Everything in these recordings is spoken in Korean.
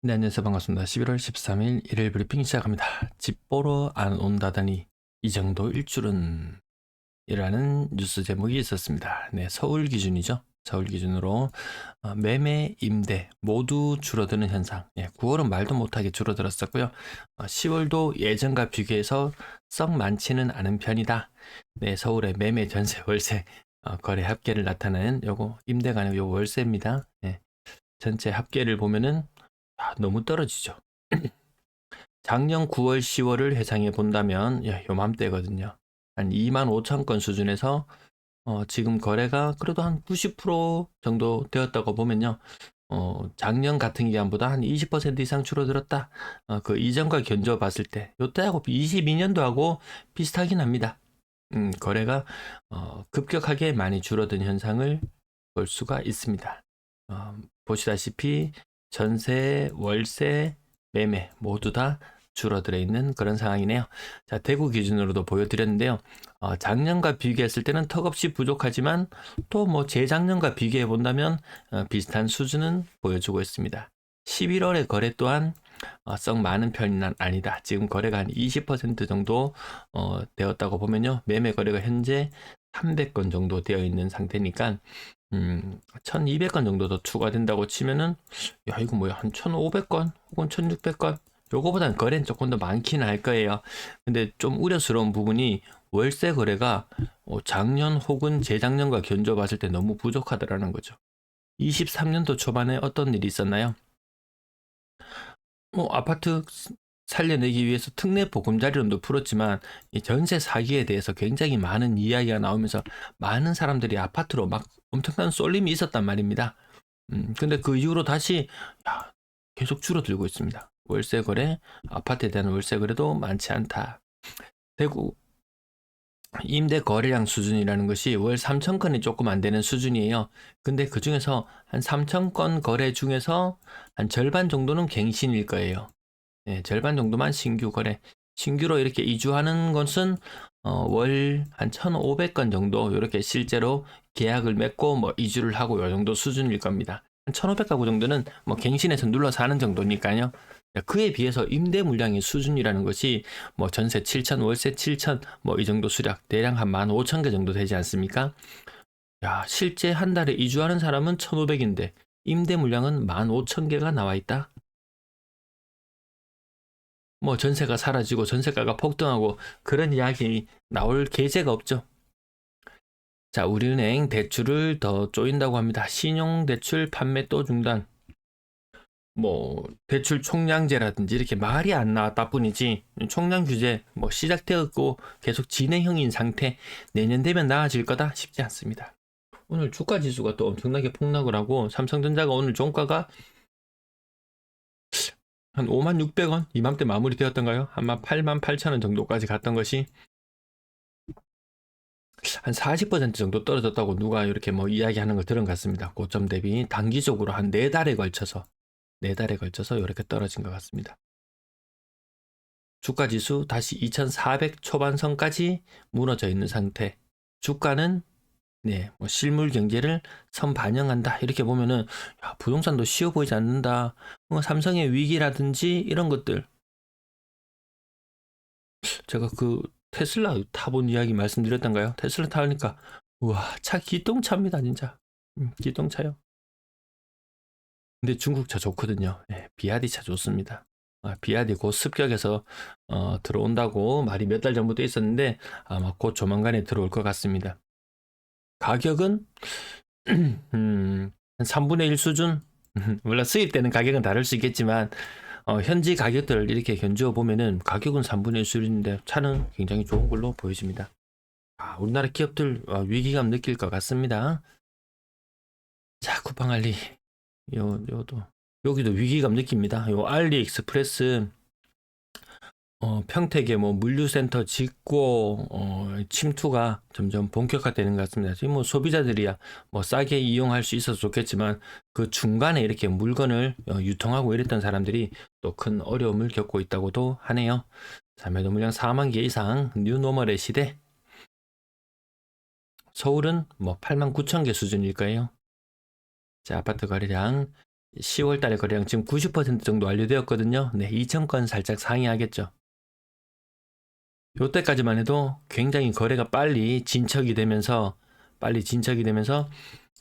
네, 안녕하세요. 반갑습니다. 11월 13일 일일 브리핑 시작합니다. 집 보러 안 온다더니 이 정도일 줄은 이라는 뉴스 제목이 있었습니다. 네, 서울 기준이죠. 서울 기준으로 매매, 임대 모두 줄어드는 현상. 9월은 말도 못하게 줄어들었었고요. 10월도 예전과 비교해서 썩 많지는 않은 편이다. 네, 서울의 매매, 전세, 월세 거래 합계를 나타내는 요거 임대가 아니고 요 월세입니다. 네, 전체 합계를 보면은 너무 떨어지죠. 작년 9월, 10월을 회상해 본다면 요맘때거든요. 한 2만 5천 건 수준에서 지금 거래가 그래도 한 90% 정도 되었다고 보면요. 작년 같은 기간보다 한 20% 이상 줄어들었다. 그 이전과 견주어 봤을 때 요때하고 22년도하고 비슷하긴 합니다. 거래가 급격하게 많이 줄어든 현상을 볼 수가 있습니다. 보시다시피 전세, 월세, 매매 모두 다 줄어들어 있는 그런 상황이네요. 자, 대구 기준으로도 보여드렸는데요. 작년과 비교했을 때는 턱없이 부족하지만 또 뭐 재작년과 비교해 본다면 비슷한 수준은 보여주고 있습니다. 11월의 거래 또한 썩 많은 편은 아니다. 지금 거래가 한 20% 정도 되었다고 보면요. 매매 거래가 현재 300건 정도 되어 있는 상태니까 1200건 정도 더 추가된다고 치면은 야 이거 뭐야 한 1500건 혹은 1600건 요거보단 거래는 조금 더 많긴 할 거예요. 근데 좀 우려스러운 부분이 월세 거래가 작년 혹은 재작년과 견주어 봤을 때 너무 부족하더라는 거죠. 23년도 초반에 어떤 일이 있었나요? 아파트 살려내기 위해서 특례 보금자리론도 풀었지만 이 전세 사기에 대해서 굉장히 많은 이야기가 나오면서 많은 사람들이 아파트로 막 엄청난 쏠림이 있었단 말입니다. 근데 그 이후로 다시 계속 줄어들고 있습니다. 월세 거래, 아파트에 대한 월세 거래도 많지 않다. 대구 임대 거래량 수준이라는 것이 월 3천 건이 조금 안 되는 수준이에요. 근데 그 중에서 한 3천 건 거래 중에서 한 절반 정도는 갱신일 거예요. 네, 절반 정도만 신규 거래. 신규로 이렇게 이주하는 것은 월 한 1,500건 정도 이렇게 실제로 계약을 맺고 뭐 이주를 하고 요 정도 수준일 겁니다. 한 1,500가구 정도는 뭐 갱신해서 눌러서 하는 정도니까요. 그에 비해서 임대 물량의 수준이라는 것이 뭐 전세 7천, 월세 7천 뭐 이 정도 수량 대략 한 15,000개 정도 되지 않습니까? 야, 실제 한 달에 이주하는 사람은 1,500인데 임대 물량은 15,000개가 나와 있다. 뭐 전세가 사라지고 전세가가 폭등하고 그런 이야기 나올 계제가 없죠. 자, 우리은행 대출을 더 쪼인다고 합니다. 신용대출 판매 또 중단. 뭐 대출 총량제라든지 이렇게 말이 안 나왔다 뿐이지 총량 규제 뭐 시작되었고 계속 진행형인 상태. 내년 되면 나아질 거다 싶지 않습니다. 오늘 주가 지수가 또 엄청나게 폭락을 하고 삼성전자가 오늘 종가가 한 56,000원 이맘때 마무리되었던가요? 아마 88,000원 정도까지 갔던 것이 한 40% 정도 떨어졌다고 누가 이렇게 뭐 이야기하는 걸 들은 것 같습니다. 고점 대비 단기적으로 한 4달에 걸쳐서 4달에 걸쳐서 이렇게 떨어진 것 같습니다. 주가 지수 다시 2,400 초반선까지 무너져 있는 상태. 주가는 뭐 실물 경제를 선반영한다. 이렇게 보면은 부동산도 쉬워 보이지 않는다. 삼성의 위기라든지 이런 것들 제가 그 테슬라 타본 이야기 말씀드렸던가요? 테슬라 타니까 우와 차 기똥차입니다 진짜. 기똥차요. 근데 중국 차 좋거든요. 비아디 차 좋습니다. 비아디 곧 습격해서 들어온다고 말이 몇 달 전부터 있었는데 아마 곧 조만간에 들어올 것 같습니다. 가격은 한 3분의 1 수준? 물론 수입되는 가격은 다를 수 있겠지만 현지 가격들을 이렇게 견주어 보면은 가격은 3분의 1 수준인데 차는 굉장히 좋은 걸로 보여집니다. 우리나라 기업들 위기감 느낄 것 같습니다. 자, 쿠팡알리 요도 여기도 위기감 느낍니다. 요 알리익스프레스 평택에 뭐 물류센터 짓고 침투가 점점 본격화되는 것 같습니다. 지금 뭐 소비자들이야 뭐 싸게 이용할 수 있어서 좋겠지만 그 중간에 이렇게 물건을 유통하고 이랬던 사람들이 또 큰 어려움을 겪고 있다고도 하네요. 자, 매도 물량 4만 개 이상 뉴노멀의 시대. 서울은 뭐 8만 9천 개 수준일까요? 자, 아파트 거래량 10월 달에 거래량 지금 90% 정도 완료되었거든요. 네, 2,000건 살짝 상회하겠죠. 요때까지만 해도 굉장히 거래가 빨리 진척이 되면서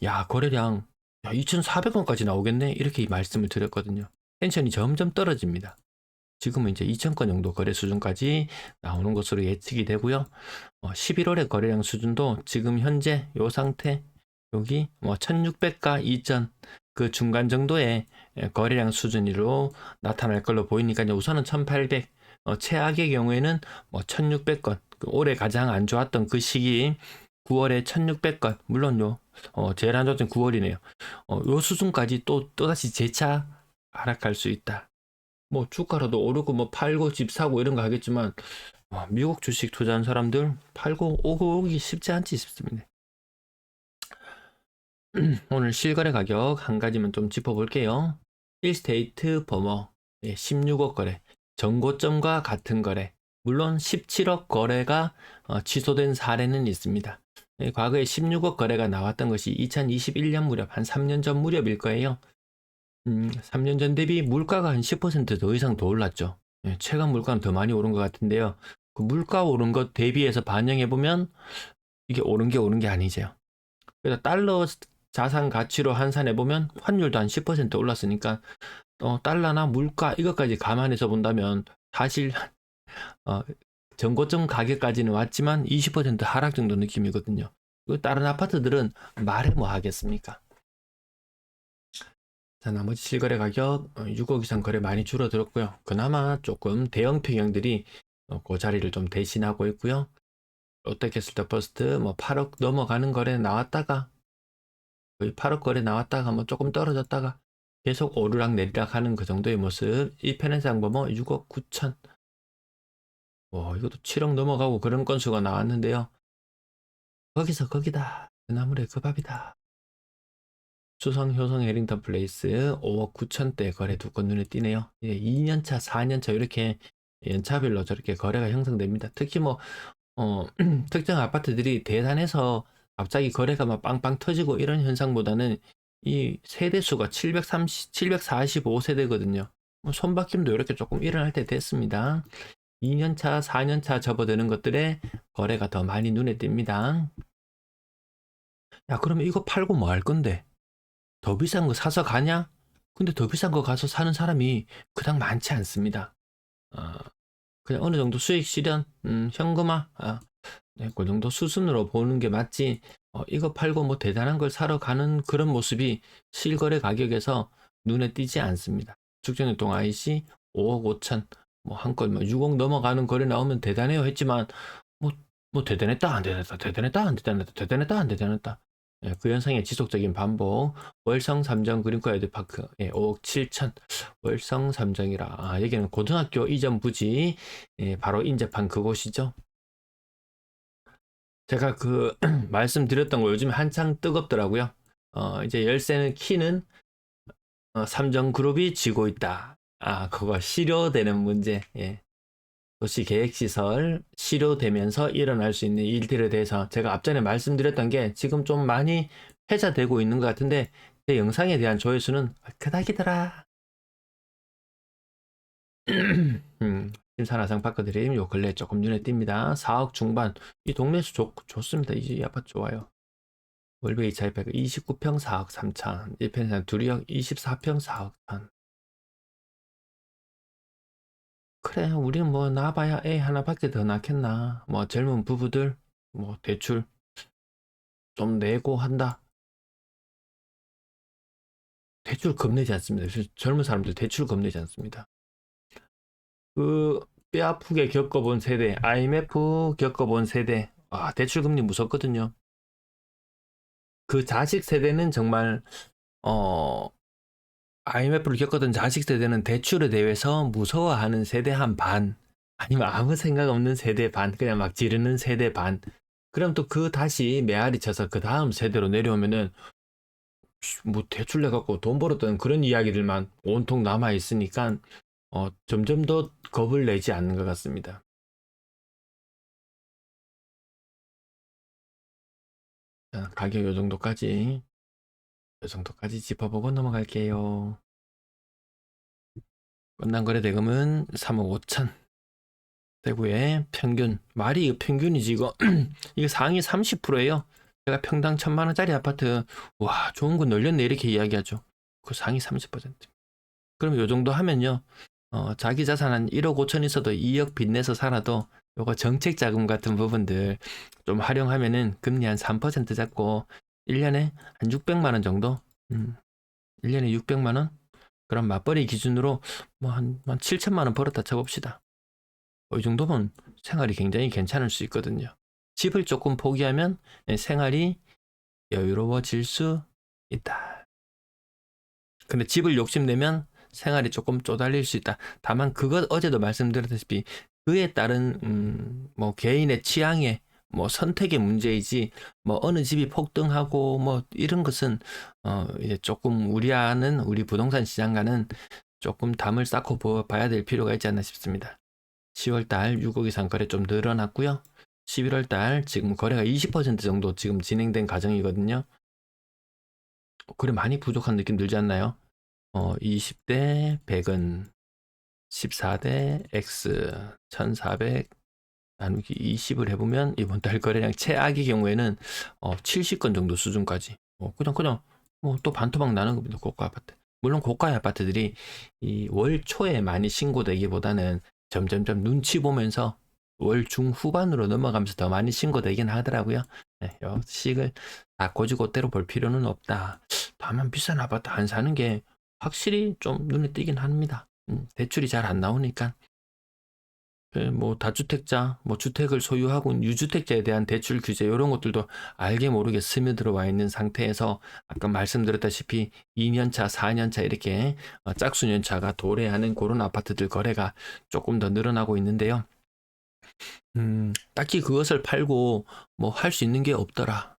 야, 거래량 2,400건까지 나오겠네? 이렇게 말씀을 드렸거든요. 텐션이 점점 떨어집니다. 지금은 이제 2,000건 정도 거래 수준까지 나오는 것으로 예측이 되고요. 11월의 거래량 수준도 지금 현재 요 상태, 여기 1,600과 2,000 그 중간 정도의 거래량 수준으로 나타날 걸로 보이니까요. 우선은 1,800, 최악의 경우에는 1,600건, 올해 가장 안 좋았던 그 시기 9월에 1,600건, 물론요, 제일 안 좋았던 9월이네요. 요 수준까지 또다시 재차 하락할 수 있다. 뭐 주가라도 오르고 뭐 팔고 집 사고 이런 거 하겠지만 미국 주식 투자한 사람들 팔고 오기 쉽지 않지 싶습니다. 오늘 실거래 가격 한 가지만 좀 짚어볼게요. 1스테이트 버머 16억 거래, 전고점과 같은 거래, 물론 17억 거래가 취소된 사례는 있습니다. 과거에 16억 거래가 나왔던 것이 2021년 무렵, 한 3년 전 무렵일 거예요. 3년 전 대비 물가가 한 10%더 이상 더 올랐죠. 최근 물가는 더 많이 오른 것 같은데요. 그 물가 오른 것 대비해서 반영해보면 이게 오른 게 아니죠. 그래서 달러 자산 가치로 환산해보면 환율도 한 10% 올랐으니까 달러나 물가 이것까지 감안해서 본다면 사실 전고점 가격까지는 왔지만 20% 하락 정도 느낌이거든요. 다른 아파트들은 말해 뭐 하겠습니까? 자, 나머지 실거래 가격 6억 이상 거래 많이 줄어들었고요. 그나마 조금 대형 평형들이 그 자리를 좀 대신하고 있고요. 롯데캐슬더 퍼스트 8억 넘어가는 거래 나왔다가 거의 8억 거래 나왔다가 조금 떨어졌다가 계속 오르락 내리락 하는 그 정도의 모습. 이 편의상범 6억 9천, 이것도 7억 넘어가고 그런 건수가 나왔는데요. 거기서 거기다, 그 나물에 그 밥이다. 수성, 효성, 해링턴 플레이스 5억 9천대 거래 두 건 눈에 띄네요. 2년차, 4년차 이렇게 연차별로 저렇게 거래가 형성됩니다. 특히 특정 아파트들이 대단해서 갑자기 거래가 막 빵빵 터지고 이런 현상보다는 이 세대수가 745세대거든요. 손바뀜도 이렇게 조금 일어날 때 됐습니다. 2년차, 4년차 접어드는 것들의 거래가 더 많이 눈에 띕니다. 야, 그러면 이거 팔고 뭐 할 건데? 더 비싼 거 사서 가냐? 근데 더 비싼 거 가서 사는 사람이 그닥 많지 않습니다. 그냥 어느 정도 수익 실현, 현금화, 네, 그 정도 수순으로 보는 게 맞지. 이거 팔고 뭐 대단한 걸 사러 가는 그런 모습이 실거래 가격에서 눈에 띄지 않습니다. 축전일동 IC 5억 5천, 한 건 6억 넘어가는 거래 나오면 대단해요 했지만, 대단했다, 안 대단했다, 대단했다, 안 대단했다, 대단했다, 안 대단했다. 그 현상의 지속적인 반복. 월성 삼정 그린코 에드파크 5억 7천, 월성 삼정이라. 여기는 고등학교 이전 부지, 바로 인접한 그곳이죠. 제가 말씀드렸던 거 요즘 한창 뜨겁더라고요. 이제 열쇠는 키는 삼정그룹이 쥐고 있다. 그거 실효되는 문제. 도시 계획시설 실효되면서 일어날 수 있는 일들에 대해서 제가 앞전에 말씀드렸던 게 지금 좀 많이 회자되고 있는 것 같은데, 제 영상에 대한 조회수는 그닥이더라. 신산아상 바꿔드림 요 근래 조금 눈에 띕니다. 4억 중반. 이 동네에서 좋습니다. 이 아파트 좋아요. 월베이 차이백 29평 4억 3천, 1편에서 둘이역 24평 4억 천. 그래, 우리는 낳아봐야 애 하나밖에 더 낳겠나. 젊은 부부들 대출 좀 내고 한다. 대출 겁내지 않습니다. 젊은 사람들 대출 겁내지 않습니다. 뼈 아프게 겪어본 세대, IMF 겪어본 세대, 대출 금리 무섭거든요. 그 자식 세대는 정말 IMF를 겪었던 자식 세대는 대출에 대해서 무서워하는 세대 한 반, 아니면 아무 생각 없는 세대 반, 그냥 막 지르는 세대 반. 그럼 또 다시 메아리 쳐서 그 다음 세대로 내려오면은 대출 내갖고 돈 벌었던 그런 이야기들만 온통 남아 있으니까 점점 더 겁을 내지 않는 것 같습니다. 자, 가격 요 정도까지 짚어보고 넘어갈게요. 끝난 거래 대금은 3억 5천. 대구의 평균. 말이 이거 평균이지 이거. 이거 상위 30%예요. 제가 평당 1,000만 원짜리 아파트 와 좋은 거 널렸네 이렇게 이야기하죠. 그 상위 30%. 그럼 요 정도 하면요. 자기 자산 한 1억 5천 있어도 2억 빚내서 살아도 요거 정책 자금 같은 부분들 좀 활용하면은 금리 한 3% 잡고 1년에 한 600만 원 정도? 1년에 600만 원? 그럼 맞벌이 기준으로 뭐 한 7천만 원 벌었다 쳐봅시다. 이 정도면 생활이 굉장히 괜찮을 수 있거든요. 집을 조금 포기하면 생활이 여유로워질 수 있다. 근데 집을 욕심내면 생활이 조금 쪼달릴 수 있다. 다만 그것 어제도 말씀드렸다시피 그에 따른 뭐 개인의 취향에 뭐 선택의 문제이지 뭐 어느 집이 폭등하고 뭐 이런 것은 이제 조금 우리 부동산 시장과는 조금 담을 쌓고 봐야 될 필요가 있지 않나 싶습니다. 10월 달 6억 이상 거래 좀 늘어났고요. 11월 달 지금 거래가 20% 정도 지금 진행된 과정이거든요. 거래 많이 부족한 느낌 들지 않나요? 20대 100은 14대 X 1400 나누기 20을 해보면 이번 달 거래량 최악의 경우에는 70건 정도 수준까지 그냥 뭐 또 반토막 나는 겁니다. 고가 아파트. 물론 고가의 아파트들이 이 월 초에 많이 신고되기보다는 점점점 눈치 보면서 월 중후반으로 넘어가면서 더 많이 신고되긴 하더라고요. 네, 요 식을 다 고지고대로 볼 필요는 없다. 다만 비싼 아파트 안 사는 게 확실히 좀 눈에 띄긴 합니다. 대출이 잘 안 나오니까. 뭐 다주택자, 뭐 주택을 소유하고 있는 유주택자에 대한 대출 규제 이런 것들도 알게 모르게 스며들어와 있는 상태에서 아까 말씀드렸다시피 2년차, 4년차 이렇게 짝수년차가 도래하는 그런 아파트들 거래가 조금 더 늘어나고 있는데요. 딱히 그것을 팔고 뭐 할 수 있는 게 없더라.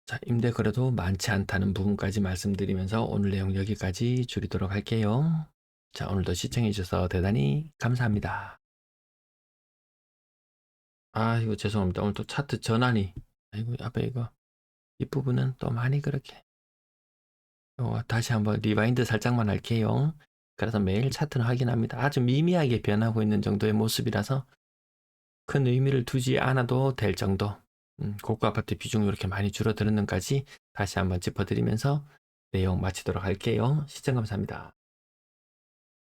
자, 임대 거래도 많지 않다는 부분까지 말씀드리면서 오늘 내용 여기까지 줄이도록 할게요. 자, 오늘도 시청해 주셔서 대단히 감사합니다. 이거 죄송합니다. 오늘 또 차트 전환이, 아이고, 앞에 이거, 뒷부분은 또 많이 그렇게. 다시 한번 리바인드 살짝만 할게요. 그래서 매일 차트는 확인합니다. 아주 미미하게 변하고 있는 정도의 모습이라서 큰 의미를 두지 않아도 될 정도. 고가 아파트 비중이 이렇게 많이 줄어드는 것까지 다시 한번 짚어드리면서 내용 마치도록 할게요. 시청 감사합니다.